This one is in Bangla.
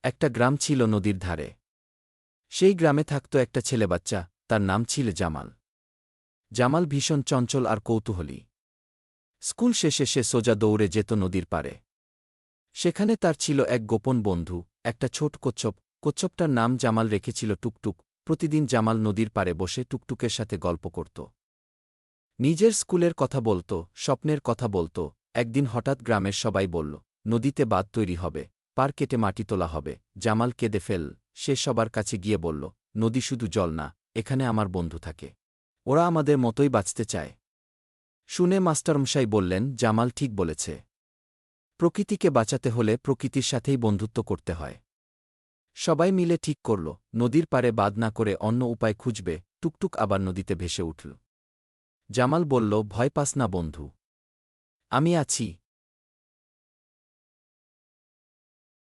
একটা গ্রাম ছিল নদীর ধারে। সেই গ্রামে থাকত একটা ছেলেবাচ্চা, তার নাম ছিল জামাল। জামাল ভীষণ চঞ্চল আর কৌতূহলী। স্কুল শেষে সে সোজা দৌড়ে যেত নদীর পারে। সেখানে তার ছিল এক গোপন বন্ধু, একটা ছোট কচ্ছপ। কচ্ছপটার নাম জামাল রেখেছিল টুকটুক। প্রতিদিন জামাল নদীর পারে বসে টুকটুকের সাথে গল্প করত। নিজের স্কুলের কথা বলত, স্বপ্নের কথা বলত। একদিন হঠাৎ গ্রামের সবাই বলল, নদীতে বাঁধ তৈরি হবে, পার কেটে মাটি তোলা হবে। জামাল কেঁদে ফেল। সে সবার কাছে গিয়ে বলল, নদী শুধু জল না, এখানে আমার বন্ধু থাকে। ওরা আমাদের মতোই বাঁচতে চায়। শুনে মাস্টারমশাই বললেন, জামাল ঠিক বলেছে। প্রকৃতিকে বাঁচাতে হলে প্রকৃতির সাথেই বন্ধুত্ব করতে হয়। সবাই মিলে ঠিক করল, নদীর পারে বাঁধ না করে অন্য উপায় খুঁজবে। টুকটুক আবার নদীতে ভেসে উঠল। জামাল বলল, ভয় পাস না বন্ধু, আমি আছি।